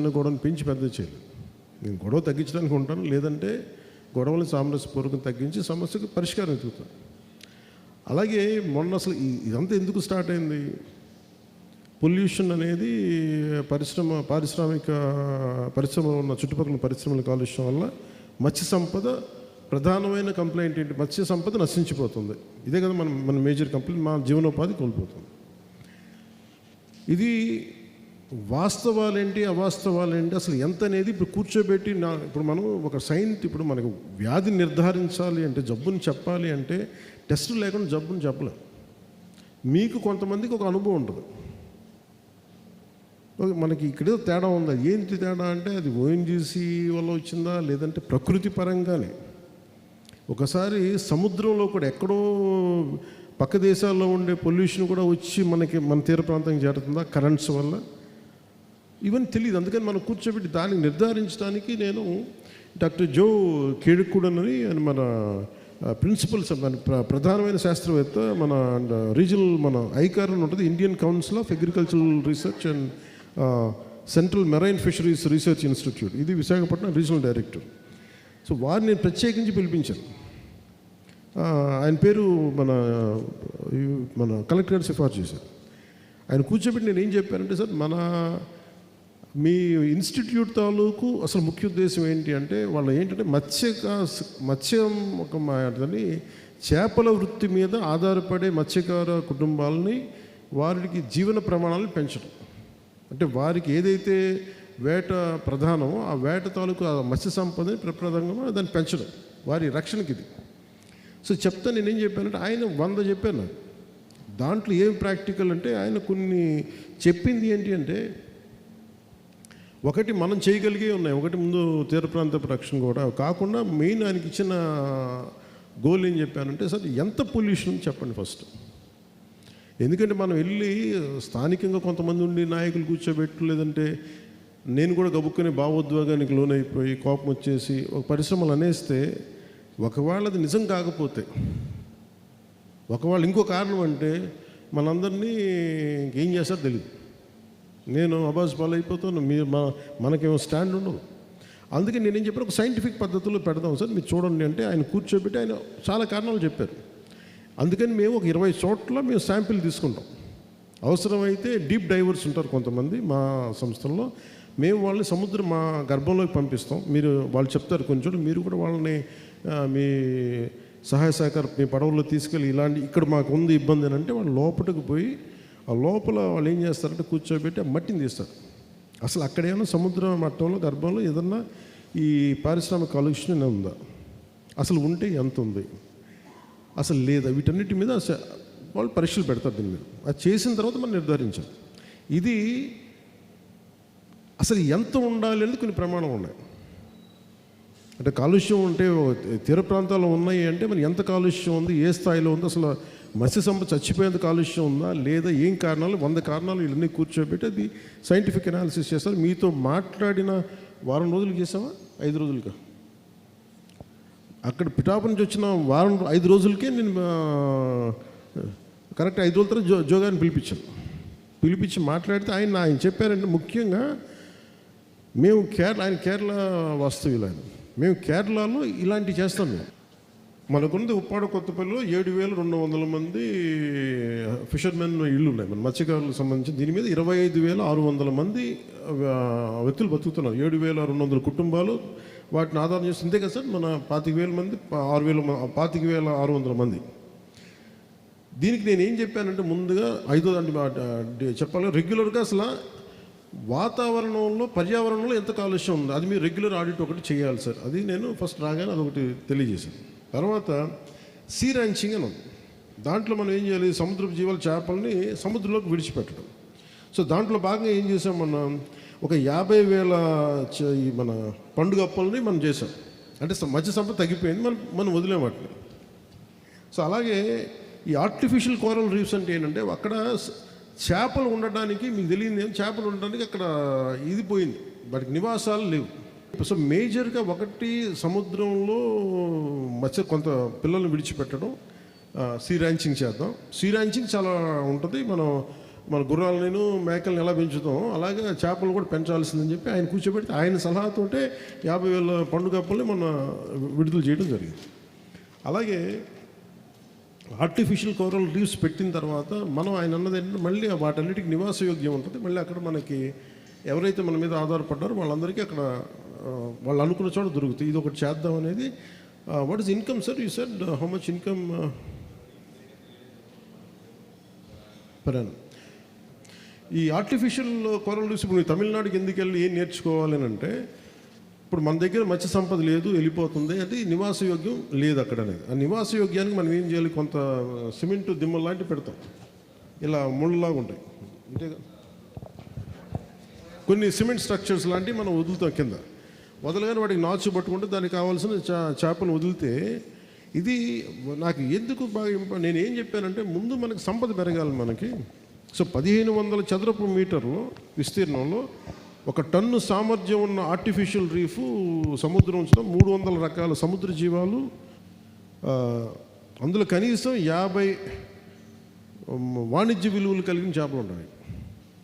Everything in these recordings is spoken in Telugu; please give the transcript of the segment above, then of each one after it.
గొడవను పెంచి పెద్ద చేయలేదు. నేను గొడవ తగ్గించడానికి ఉంటాను, లేదంటే గొడవలు సామరస్యపూర్వకం తగ్గించి సమస్యకు పరిష్కారం వెతుకుతాను. అలాగే మొన్న అసలు ఇదంతా ఎందుకు స్టార్ట్ అయింది? పొల్యూషన్ అనేది పరిశ్రమ ఉన్న చుట్టుపక్కల పరిశ్రమల కాలుష్యం వల్ల మత్స్య సంపద ప్రధానమైన కంప్లైంట్ ఏంటి? మత్స్య సంపద నశించిపోతుంది. ఇదే కదా మన మేజర్ కంప్లైంట్. మా జీవనోపాధి కోల్పోతుంది. ఇది వాస్తవాలేంటి అవాస్తవాలేంటి అసలు ఎంత అనేది ఇప్పుడు కూర్చోబెట్టి ఇప్పుడు మనం ఒక ఇప్పుడు మనకు వ్యాధిని నిర్ధారించాలి అంటే, జబ్బుని చెప్పాలి అంటే టెస్టులు లేకుండా జబ్బుని చెప్పలేం. మీకు కొంతమందికి ఒక అనుభవం ఉంటుంది. మనకి ఇక్కడే తేడా ఉంది. ఏంటి తేడా అంటే అది ఓఎన్జీసీ వల్ల వచ్చిందా, లేదంటే ప్రకృతి పరంగానే. ఒకసారి సముద్రంలో కూడా ఎక్కడో పక్క దేశాల్లో ఉండే పొల్యూషన్ కూడా వచ్చి మన తీర ప్రాంతానికి చేరుతుందా కరెంట్స్ వల్ల? ఇవన్నీ తెలియదు. అందుకని మనం కూర్చోబెట్టి దాన్ని నిర్ధారించడానికి నేను డాక్టర్ జో కేడుక్కుడన్ అని మన ప్రిన్సిపల్స్, మన ప్రధానమైన శాస్త్రవేత్త, మన ఐకార్ అని ఉంటుంది, Indian council of agricultural research and central marine fisheries research institute, ఇది విశాఖపట్నం రీజనల్ డైరెక్టర్. సో వారిని నేను ప్రత్యేకించి పిలిపించాను. ఆయన పేరు మన కలెక్టర్ గారు సిఫార్సు చేశారు. ఆయన కూర్చోబెట్టి నేను ఏం చెప్పానంటే, సార్ మీ ఇన్స్టిట్యూట్ తాలూకు అసలు ముఖ్య ఉద్దేశం ఏంటి అంటే, వాళ్ళు ఏంటంటే మత్స్యం చేపల వృత్తి మీద ఆధారపడే మత్స్యకార కుటుంబాలని వారికి జీవన ప్రమాణాలను పెంచడం. అంటే వారికి ఏదైతే వేట ప్రధానమో ఆ వేట తాలూకు మత్స్య సంపదని ప్రప్రదంగా దాన్ని పెంచడం, వారి రక్షణకి ఇది. సో చెప్తా నేనేం చెప్పానంటే, ఆయన 100 చెప్పాను నాకు. దాంట్లో ఏం ప్రాక్టికల్ అంటే, ఆయన కొన్ని చెప్పింది ఏంటి అంటే, ఒకటి మనం చేయగలిగే ఉన్నాయి. ఒకటి ముందు తీర ప్రాంత రక్షణ కూడా కాకుండా మెయిన్ ఆయనకి ఇచ్చిన గోల్ ఏం చెప్పానంటే, సార్ ఎంత పొల్యూషన్ చెప్పండి ఫస్ట్. ఎందుకంటే మనం వెళ్ళి స్థానికంగా కొంతమంది ఉండి నాయకులు కూర్చోబెట్టు, లేదంటే నేను కూడా గబుక్కుని భావోద్వేగానికి లోనైపోయి కోపం వచ్చేసి ఒక పరిశ్రమలు అనేస్తే, ఒకవేళ అది నిజం కాకపోతే, ఒకవేళ ఇంకో కారణం అంటే మనందరినీ ఇంకేం చేస్తారో తెలియదు. నేను అబాస్ పాలు అయిపోతాను, మనకేమో స్టాండ్ ఉండదు. అందుకే నేనేం చెప్పాను, ఒక సైంటిఫిక్ పద్ధతిలో పెడదాం సార్, మీరు చూడండి అంటే ఆయన కూర్చోబెట్టి ఆయన చాలా కారణాలు చెప్పారు. అందుకని మేము ఒక 20 చోట్ల మేము శాంపిల్ తీసుకుంటాం. అవసరమైతే డీప్ డైవర్స్ ఉంటారు కొంతమంది మా సంస్థల్లో, మేము వాళ్ళని మా గర్భంలోకి పంపిస్తాం. వాళ్ళు చెప్తారు కొంచెం, మీరు కూడా వాళ్ళని మీ సహాయ సహకారం మీ పడవల్లో తీసుకెళ్ళి ఇక్కడ మాకు ఉంది ఇబ్బంది అని అంటే, వాళ్ళు లోపలికి పోయి ఆ లోపల వాళ్ళు ఏం చేస్తారంటే కూర్చోబెట్టి ఆ మట్టిని తీస్తారు. అసలు అక్కడేమైనా సముద్ర మట్టంలో గర్భంలో ఏదన్నా ఈ పారిశ్రామిక కాలుష్యం ఉందా, అసలు ఉంటే ఎంత ఉంది, అసలు లేదా, వీటన్నిటి మీద వాళ్ళు పరీక్షలు పెడతారు. దీని మీద అది చేసిన తర్వాత మనం నిర్ధారించాలి ఇది అసలు ఎంత ఉండాలి అనేది కొన్ని ప్రమాణాలు ఉన్నాయి. అంటే కాలుష్యం ఉంటే తీర ప్రాంతాల్లో ఉన్నాయి అంటే మరి ఎంత కాలుష్యం ఉంది, ఏ స్థాయిలో ఉంది, అసలు మత్స్య సంపద చచ్చిపోయేంత కాలుష్యం ఉందా లేదా, ఏం కారణాలు, 100 కారణాలు ఇవన్నీ కూర్చోబెట్టి అది సైంటిఫిక్ అనాలిసిస్ చేస్తారు. మీతో మాట్లాడిన వారం రోజులు చేసామా 5 రోజులుగా, అక్కడ పిఠాపు నుంచి వచ్చిన 5 రోజులకే నేను కరెక్ట్ 5 రోజుల తర్వాత జోగాన్ని పిలిపించి మాట్లాడితే ఆయన చెప్పారంటే, ముఖ్యంగా మేము ఆయన కేరళ వాస్తవ్యులు, మేము కేరళలో ఇలాంటివి చేస్తాం. మనకున్నది ఉప్పాడ కొత్తపల్లిలో 7,200 మంది ఫిషర్మెన్ ఇళ్ళు ఉన్నాయి, మన మత్స్యకారులకు సంబంధించి. దీని మీద 25,600 మంది వ్యక్తులు బతుకుతున్నారు. 7,200 కుటుంబాలు వాటిని ఆధారం చేసి ఇంతే కదా సార్, మన 25,000 మంది 25,600 మంది. దీనికి నేను ఏం చెప్పానంటే, ముందుగా చెప్పాలి, రెగ్యులర్గా అసలు వాతావరణంలో పర్యావరణంలో ఎంత కాలుష్యం ఉంది అది మీరు రెగ్యులర్ ఆడిట్ ఒకటి చేయాలి సార్. అది నేను ఫస్ట్ రాగానే అదొకటి తెలియజేశాను. తర్వాత సీ ర్యాంచింగ్ అని ఉంది. దాంట్లో మనం ఏం చేయాలి, సముద్రపు జీవాల చేపల్ని సముద్రంలోకి విడిచిపెట్టడం. సో దాంట్లో భాగంగా ఏం చేసాం, ఒక 50,000 మన పండుగ అప్పల్ని మనం చేసాం. అంటే మత్స్య సంపద తగ్గిపోయింది, మనం వదిలేం వాటిని. సో అలాగే ఈ ఆర్టిఫిషియల్ కోరల్ రీఫ్స్ అంటే ఏంటంటే, అక్కడ చేపలు ఉండటానికి మీకు తెలియదు ఏం, చేపలు ఉండడానికి అక్కడ ఇది పోయింది, వాటికి నివాసాలు లేవు. సో మేజర్గా ఒకటి సముద్రంలో కొంత పిల్లల్ని విడిచిపెట్టడం, సీ ర్యాంచింగ్ చేద్దాం. సీ ర్యాంచింగ్ చాలా ఉంటుంది. మనం మన గుర్రాలను మేకలను ఎలా పెంచుతాం అలాగే చేపలు కూడా పెంచాల్సిందని చెప్పి ఆయన కూర్చోబెడితే ఆయన సలహాతోటే 50,000 పండు కప్పల్ని మన విడుదల చేయడం జరిగింది. అలాగే ఆర్టిఫిషియల్ కోరల్ రీఫ్స్ పెట్టిన తర్వాత మనం ఆయన అన్నది ఏంటంటే మళ్ళీ వాటన్నిటికీ నివాసయోగ్యం ఉంటుంది. మళ్ళీ అక్కడ మనకి ఎవరైతే మన మీద ఆధారపడ్డారో వాళ్ళందరికీ అక్కడ వాళ్ళు అనుకున్న చోట దొరుకుతాయి. ఇది ఒకటి చేద్దాం అనేది. What is income sir? You said how much income per annum? ఈ ఆర్టిఫిషియల్ కోరల్ రీఫ్స్ ఇప్పుడు తమిళనాడుకి ఎందుకు వెళ్ళి ఏం నేర్చుకోవాలి అని అంటే, ఇప్పుడు మన దగ్గర మత్స్య సంపద లేదు, వెళ్ళిపోతుంది, అది నివాసయోగ్యం లేదు అక్కడ అనేది. ఆ నివాసయోగ్యానికి మనం ఏం చేయాలి? కొంత సిమెంట్ దిమ్మలు లాంటివి పెడతాం, ఇలా ముళ్ళలాగా ఉంటాయి, అంతేగా. కొన్ని సిమెంట్ స్ట్రక్చర్స్ లాంటివి మనం వదులుతాం కింద, వదలగానే వాటికి నాచు పట్టుకుంటే దానికి కావాల్సిన చేపను వదిలితే, ఇది నాకు ఎందుకు బాగా నేను ఏం చెప్పానంటే, ముందు మనకి సంపద పెరగాలి మనకి. సో 1500 చదరపు మీటర్లు విస్తీర్ణంలో 1 టన్ను సామర్థ్యం ఉన్న ఆర్టిఫిషియల్ రీఫ్ సముద్రం ఉంచడం, 300 రకాల సముద్ర జీవాలు, అందులో కనీసం 50 వాణిజ్య విలువలు కలిగిన చేపలు ఉంటాయి,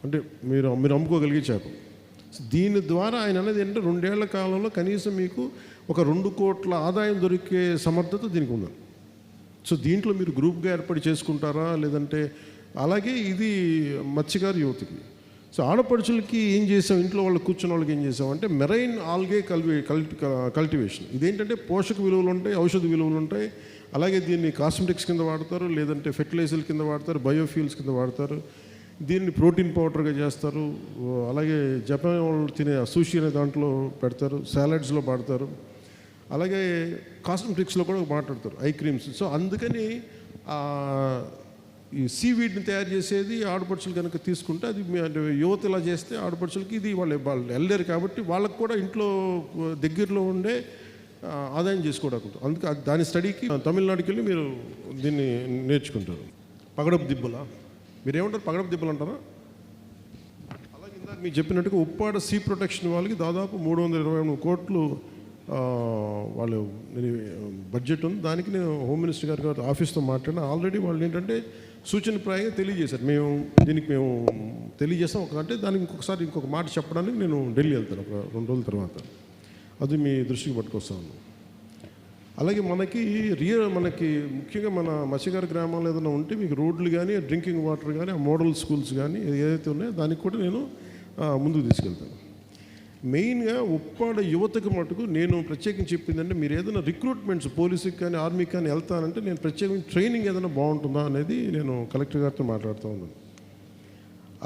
అంటే మీరు అమ్ముకోగలిగే చేపలు. దీని ద్వారా ఆయన అనేది ఏంటంటే 2 ఏళ్ల కాలంలో కనీసం మీకు ఒక 2 కోట్ల ఆదాయం దొరికే సమర్థత దీనికి ఉంది. సో దీంట్లో మీరు గ్రూప్గా ఏర్పాటు చేసుకుంటారా లేదంటే, అలాగే ఇది మత్స్యకారు యువతకి. సో ఆడపడుచులకి ఏం చేసాం, ఇంట్లో వాళ్ళు కూర్చున్న వాళ్ళకి ఏం చేసాం అంటే మెరైన్ ఆల్గే కల్టివేషన్. ఇదేంటంటే పోషక విలువలు ఉంటాయి, ఔషధ విలువలు ఉంటాయి. అలాగే దీన్ని కాస్మెటిక్స్ కింద వాడతారు, లేదంటే ఫెర్టిలైజర్ల కింద వాడతారు, బయోఫ్యూల్స్ కింద వాడతారు, దీన్ని ప్రోటీన్ పౌడర్గా చేస్తారు. అలాగే జపాన్ వాళ్ళు తినే సూషి అనే దాంట్లో పెడతారు, సాలడ్స్లో వాడతారు, అలాగే కాస్మెటిక్స్లో కూడా మాట్లాడతారు, ఐ క్రీమ్స్. సో అందుకని ఈ సీవీడ్ని తయారు చేసేది ఆడపడుచులు కనుక తీసుకుంటే, అది యువత ఇలా చేస్తే ఆడపడుచులకి ఇది వాళ్ళు వెళ్ళలేరు కాబట్టి వాళ్ళకు కూడా ఇంట్లో దగ్గరలో ఉండే ఆదాయం చేసుకోవడానికి. అందుకే దాని స్టడీకి తమిళనాడుకి వెళ్ళి మీరు దీన్ని నేర్చుకుంటారు. పగడపు దిబ్బలా మీరు ఏమంటారు? పగడపు దిబ్బలు అంటారా? అలాగే ఇందాక మీకు చెప్పినట్టుగా ఉప్పాడ సీ ప్రొటెక్షన్ వాళ్ళకి దాదాపు 323 కోట్లు వాళ్ళు బడ్జెట్ ఉంది. దానికి నేను హోమ్ మినిస్టర్ గారి ఆఫీస్తో మాట్లాడిన. ఆల్రెడీ వాళ్ళు ఏంటంటే సూచనప్రాయంగా తెలియజేశారు, మేము తెలియజేస్తాం. అంటే దానికి ఇంకొక మాట చెప్పడానికి నేను ఢిల్లీ వెళ్తాను ఒక 2 రోజుల తర్వాత, అది మీ దృష్టికి పట్టుకొస్తాను. అలాగే మనకి ముఖ్యంగా మన మత్స్యకార గ్రామాల్లో ఏదైనా ఉంటే మీకు రోడ్లు కానీ, డ్రింకింగ్ వాటర్ కానీ, మోడల్ స్కూల్స్ కానీ ఏదైతే ఉన్నాయో దానికి కూడా నేను ముందుకు తీసుకెళ్తాను. మెయిన్గా ఉప్పాడ యువతకు మటుకు నేను ప్రత్యేకించి చెప్పిందంటే, మీరు ఏదైనా రిక్రూట్మెంట్స్ పోలీసుకి కానీ ఆర్మీకి కానీ వెళ్తానంటే నేను ప్రత్యేకంగా ట్రైనింగ్ ఏదైనా బాగుంటుందా అనేది నేను కలెక్టర్ గారితో మాట్లాడుతూ ఉన్నాను.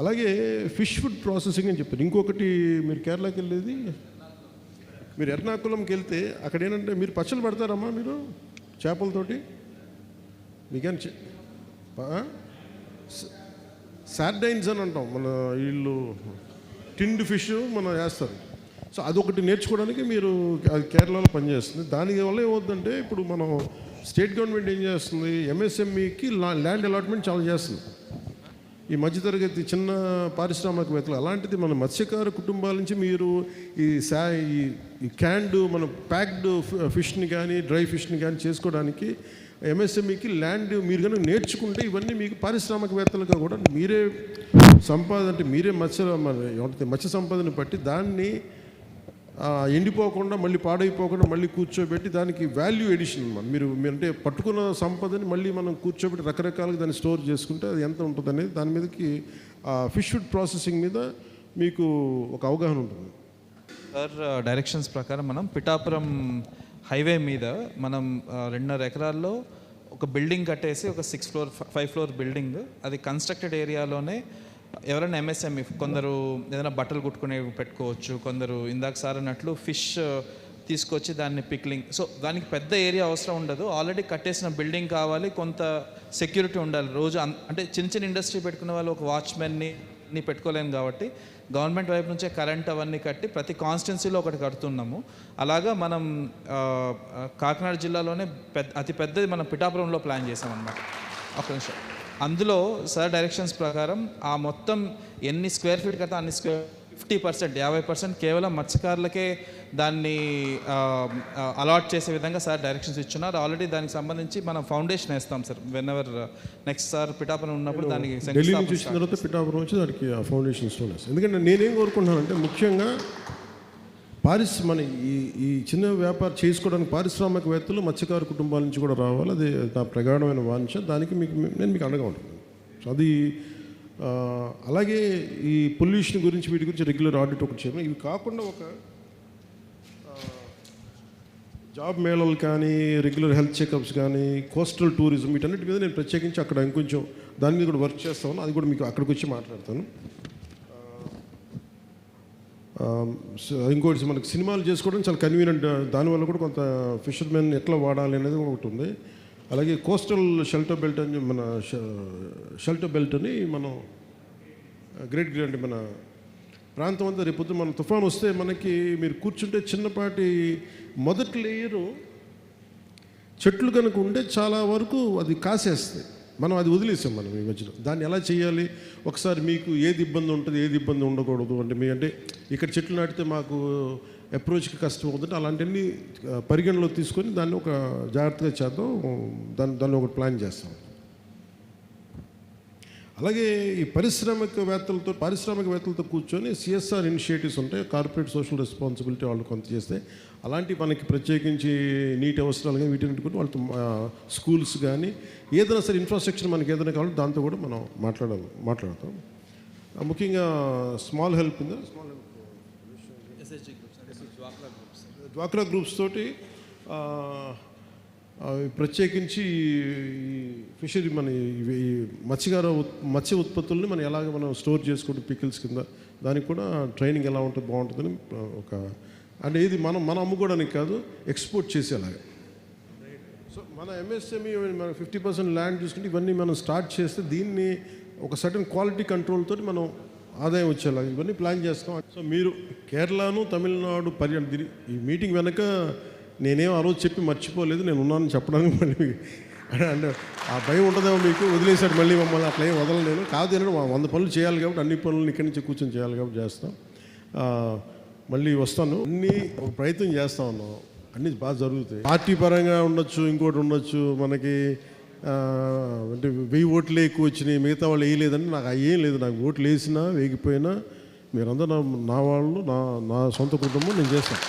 అలాగే ఫిష్ ఫుడ్ ప్రాసెసింగ్ అని చెప్పారు. ఇంకొకటి, మీరు కేరళకి వెళ్ళేది, మీరు ఎర్నాకుళంకి వెళ్తే అక్కడ ఏంటంటే మీరు పచ్చళ్ళు పెడతారమ్మా మీరు చేపలతోటి. మీకేం సార్డైన్స్ అని అంటాం మన వీళ్ళు, టిండ్ ఫిష్ మనం వేస్తారు. సో అదొకటి నేర్చుకోవడానికి మీరు కేరళలో పనిచేస్తుంది. దానివల్ల ఏమవుతుందంటే, ఇప్పుడు మనం స్టేట్ గవర్నమెంట్ ఏం చేస్తుంది, ఎంఎస్ఎంఈకి ల్యాండ్ అలాట్మెంట్ చాలా చేస్తుంది. ఈ మధ్యతరగతి చిన్న పారిశ్రామికవేత్తలు, అలాంటిది మన మత్స్యకార కుటుంబాల నుంచి మీరు ఈ క్యాండ్ మన ప్యాక్డ్ ఫిష్ని కానీ డ్రై ఫిష్ని కానీ చేసుకోవడానికి ఎంఎస్ఎంఈకి ల్యాండ్ మీరు కనుక నేర్చుకుంటే, ఇవన్నీ మీకు పారిశ్రామికవేత్తలుగా కూడా మీరే అంటే మీరే మత్స్య సంపదని బట్టి దాన్ని ఎండిపోకుండా మళ్ళీ పాడైపోకుండా మళ్ళీ కూర్చోబెట్టి దానికి వాల్యూ ఎడిషన్ అన్నమాట. మీరు అంటే పట్టుకున్న సంపదని మళ్ళీ మనం కూర్చోబెట్టి రకరకాలుగా దాన్ని స్టోర్ చేసుకుంటే అది ఎంత ఉంటుంది అనేది దాని మీదకి ఫిష్ ఫుడ్ ప్రాసెసింగ్ మీద మీకు ఒక అవగాహన ఉంటుంది. సార్ డైరెక్షన్స్ ప్రకారం మనం పిఠాపురం హైవే మీద మనం 2.5 ఎకరాల్లో ఒక బిల్డింగ్ కట్టేసి, ఒక 5 ఫ్లోర్ బిల్డింగ్, అది కన్స్ట్రక్టెడ్ ఏరియాలోనే ఎవరైనా ఎంఎస్ఎంఈ, కొందరు ఏదైనా బట్టలు కుట్టుకునే పెట్టుకోవచ్చు, కొందరు ఇందాక సార్ అన్నట్లు ఫిష్ తీసుకొచ్చి దాన్ని పిక్లింగ్. సో దానికి పెద్ద ఏరియా అవసరం ఉండదు, ఆల్రెడీ కట్టేసిన బిల్డింగ్ కావాలి, కొంత సెక్యూరిటీ ఉండాలి. రోజు అంటే చిన్న ఇండస్ట్రీ పెట్టుకునే వాళ్ళు ఒక వాచ్మెన్ని పెట్టుకోలేము కాబట్టి గవర్నమెంట్ వైపు నుంచే కరెంట్ అవన్నీ కట్టి ప్రతి కాన్స్టిట్యున్సీలో ఒకటి కడుతున్నాము. అలాగా మనం కాకినాడ జిల్లాలోనే అతి పెద్దది మనం పిఠాపురంలో ప్లాన్ చేసామన్నమాట. ఒక నిమిషం. అందులో సార్ డైరెక్షన్స్ ప్రకారం ఆ మొత్తం ఎన్ని స్క్వేర్ ఫీట్ కదా అన్ని స్క్వేర్ 50% కేవలం మత్స్యకారులకే దాన్ని అలాట్ చేసే విధంగా సార్ డైరెక్షన్స్ ఇచ్చున్నారు. ఆల్రెడీ దానికి సంబంధించి మనం ఫౌండేషన్ వేస్తాం sir. When ever next sir Pithapuram ఉన్నప్పుడు దానికి ఢిల్లీ నుంచి వచ్చిన తర్వాత పిఠాపురం వచ్చి దానికి ఫౌండేషన్ స్టోన్ వేస్తాం. ఎందుకంటే నేనేం కోరుకుంటున్నానంటే ముఖ్యంగా మన ఈ చిన్న వ్యాపారం చేసుకోవడానికి పారిశ్రామికవేత్తలు మత్స్యకారు కుటుంబాల నుంచి కూడా రావాలి. అది నా ప్రగాఢమైన వాంఛ. దానికి నేను మీకు అండగా ఉంటాను. సో అది అలాగే ఈ పొల్యూషన్ గురించి వీటి గురించి రెగ్యులర్ ఆడిట్ ఒకటి చేయడం. ఇవి కాకుండా ఒక జాబ్ మేళలు కానీ, రెగ్యులర్ హెల్త్ చెకప్స్ కానీ, కోస్టల్ టూరిజం, వీటన్నిటి మీద నేను ప్రత్యేకించి అక్కడ ఇంకొంచెం దాని మీద కూడా వర్క్ చేస్తాను. అది కూడా మీకు అక్కడికి వచ్చి మాట్లాడతాను. ఇంకోటి మనకి సినిమాలు చేసుకోవడం చాలా కన్వీనియంట్. దానివల్ల కూడా కొంత ఫిషర్మెన్ ఎట్లా వాడాలి అనేది ఒకటి ఉంది. అలాగే కోస్టల్ షెల్టర్ బెల్ట్ అని మన షెల్టర్ బెల్ట్ అని మనం గ్రేట్ అంటే మన ప్రాంతం అంతా రేపొద్దు మన తుఫాన్ వస్తే మనకి మీరు కూర్చుంటే చిన్నపాటి మొదటి లేయరు చెట్లు కనుక ఉంటే చాలా వరకు అది కాసేస్తాయి. మనం అది వదిలేసాం మనం ఈ మధ్యలో. దాన్ని ఎలా చేయాలి, ఒకసారి మీకు ఏది ఇబ్బంది ఉంటుంది, ఏది ఇబ్బంది ఉండకూడదు అంటే మీ అంటే ఇక్కడ చెట్లు నాటితే మాకు అప్రోచ్కి కష్టం అవుతుంటే అలాంటివన్నీ పరిగణలో తీసుకొని దాన్ని ఒక జాగ్రత్తగా చేద్దాం. దాన్ని ఒకటి ప్లాన్ చేస్తాం. అలాగే ఈ పారిశ్రామికవేత్తలతో కూర్చొని సిఎస్ఆర్ ఇనిషియేటివ్స్ ఉంటాయి. కార్పొరేట్ సోషల్ రెస్పాన్సిబిలిటీ వాళ్ళు కొంత చేస్తే అలాంటి మనకి ప్రత్యేకించి నీటి అవసరాలు కానీ వీటిని కూడా వాళ్ళతో స్కూల్స్ కానీ ఏదైనా సరే ఇన్ఫ్రాస్ట్రక్చర్ మనకి ఏదైనా కావాలంటే దాంతో కూడా మనం మాట్లాడతాం. ముఖ్యంగా స్మాల్ హెల్ప్ డ్వాక్రా గ్రూప్స్ తోటి ప్రత్యేకించి ఫిషరీ మన ఈ మత్స్య ఉత్పత్తుల్ని మనం ఎలాగ మనం స్టోర్ చేసుకుంటే పికిల్స్ కింద దానికి కూడా ట్రైనింగ్ ఎలా ఉంటుంది బాగుంటుందని ఒక అంటే ఇది మనం అమ్ముకోవడానికి కాదు, ఎక్స్పోర్ట్ చేసేలాగా. సో మన ఎంఎస్ఎంఈ మన 50% ల్యాండ్ చూసుకుంటే ఇవన్నీ మనం స్టార్ట్ చేస్తే దీన్ని ఒక సర్టన్ క్వాలిటీ కంట్రోల్ తోటి మనం ఆదాయం వచ్చేలాగా ఇవన్నీ ప్లాన్ చేస్తాం. సో మీరు కేరళను తమిళనాడు ఈ మీటింగ్ వెనక నేనేం ఆ రోజు చెప్పి మర్చిపోలేదు, నేను ఉన్నానని చెప్పడానికి మళ్ళీ అంటే ఆ భయం ఉంటుందేమో మీకు, వదిలేసాడు మళ్ళీ మమ్మల్ని. అట్లా ఏం వదలలేను కాదు. నేను 100 పనులు చేయాలి కాబట్టి అన్ని పనులను ఇక్కడి నుంచి కూర్చొని చేయాలి కాబట్టి చేస్తాం. మళ్ళీ వస్తాను. అన్నీ ఒక ప్రయత్నం చేస్తూ ఉన్నాం. అన్నీ బాగా జరుగుతాయి. పార్టీ పరంగా ఉండొచ్చు, ఇంకోటి ఉండొచ్చు. మనకి అంటే 1000 ఓట్లే ఎక్కువ వచ్చినాయి, మిగతా వాళ్ళు వేయలేదంటే నాకు ఏం లేదు. నాకు ఓట్లు వేసినా వేగిపోయినా మీరందరూ నా వాళ్ళు, నా సొంత కుటుంబం, నేను చేస్తాను.